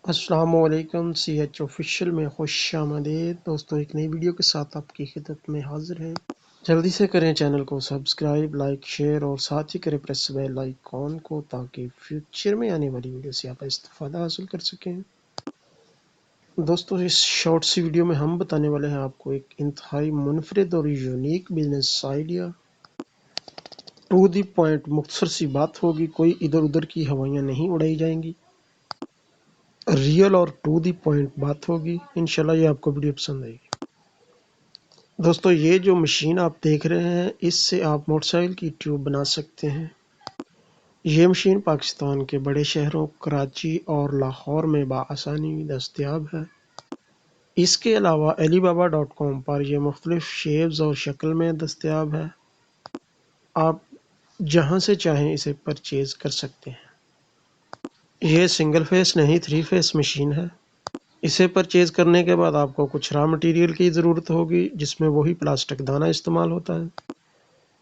السلام علیکم C H official میں خوش آمدید دوستوں، ایک نئی ویڈیو کے ساتھ آپ کی خدمت میں حاضر ہیں۔ جلدی سے کریں چینل کو سبسکرائب، لائک، شیئر اور ساتھ ہی کریں پریس بیل آئیکن کو تاکہ فیوچر میں آنے والی ویڈیو سے آپ استفادہ حاصل کر سکیں۔ دوستوں، اس شارٹ سی ویڈیو میں ہم بتانے والے ہیں آپ کو ایک انتہائی منفرد اور unique business idea. To the point مختصر سی بات ہوگی، کوئی ادھر ادھر کی ہوائیاں نہیں اڑائی جائیں گی، ریئل اور ٹو دی پوائنٹ بات ہوگی۔ انشاءاللہ یہ آپ کو ویڈیو پسند آئے گی۔ دوستو، یہ جو مشین آپ دیکھ رہے ہیں، اس سے آپ موٹر سائیکل کی ٹیوب بنا سکتے ہیں۔ یہ مشین پاکستان کے بڑے شہروں کراچی اور لاہور میں بآسانی دستیاب ہے۔ اس کے علاوہ alibaba.com پر یہ مختلف شیپز اور شکل میں دستیاب ہے۔ آپ جہاں سے چاہیں اسے پرچیز کر سکتے ہیں۔ یہ سنگل فیس نہیں 3 فیس مشین ہے۔ اسے پرچیز کرنے کے بعد آپ کو کچھ را مٹیریل کی ضرورت ہوگی، جس میں وہی پلاسٹک دانہ استعمال ہوتا ہے۔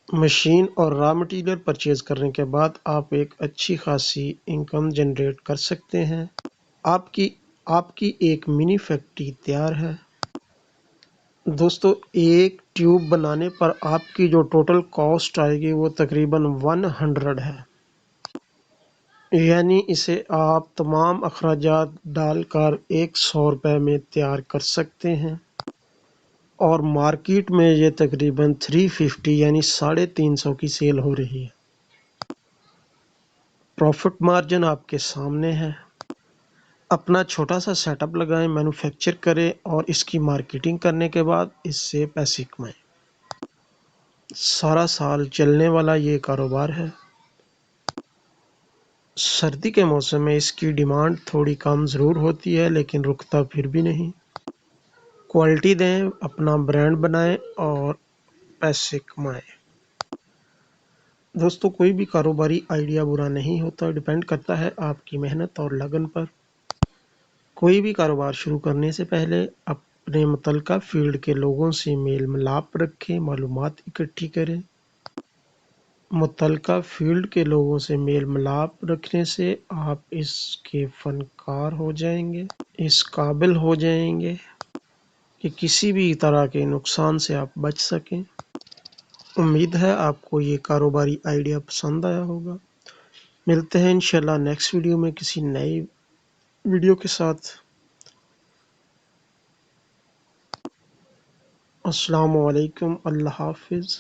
مشین اور را مٹیریل پرچیز کرنے کے بعد آپ ایک اچھی خاصی انکم جنریٹ کر سکتے ہیں۔ آپ کی ایک منی فیکٹری تیار ہے۔ دوستو، ایک ٹیوب بنانے پر آپ کی جو ٹوٹل کاسٹ آئے گی وہ تقریباً 100 ہے، یعنی اسے آپ تمام اخراجات ڈال کر 100 روپے میں تیار کر سکتے ہیں، اور مارکیٹ میں یہ تقریباً 350 یعنی 350 کی سیل ہو رہی ہے۔ پروفٹ مارجن آپ کے سامنے ہے۔ اپنا چھوٹا سا سیٹ اپ لگائیں، مینوفیکچر کریں اور اس کی مارکیٹنگ کرنے کے بعد اس سے پیسے کمائیں۔ سارا سال چلنے والا یہ کاروبار ہے۔ سردی کے موسم میں اس کی ڈیمانڈ تھوڑی کم ضرور ہوتی ہے، لیکن رکتا پھر بھی نہیں۔ کوالٹی دیں، اپنا برانڈ بنائیں اور پیسے کمائیں۔ دوستو، کوئی بھی کاروباری آئیڈیا برا نہیں ہوتا، ڈیپینڈ کرتا ہے آپ کی محنت اور لگن پر۔ کوئی بھی کاروبار شروع کرنے سے پہلے اپنے متعلقہ فیلڈ کے لوگوں سے میل ملاپ رکھیں، معلومات اکٹھی کریں۔ متعلقہ فیلڈ کے لوگوں سے میل ملاپ رکھنے سے آپ اس کے فنکار ہو جائیں گے، اس قابل ہو جائیں گے کہ کسی بھی طرح کے نقصان سے آپ بچ سکیں۔ امید ہے آپ کو یہ کاروباری آئیڈیا پسند آیا ہوگا۔ ملتے ہیں انشاءاللہ نیکسٹ ویڈیو میں کسی نئی ویڈیو کے ساتھ۔ السلام علیکم، اللہ حافظ۔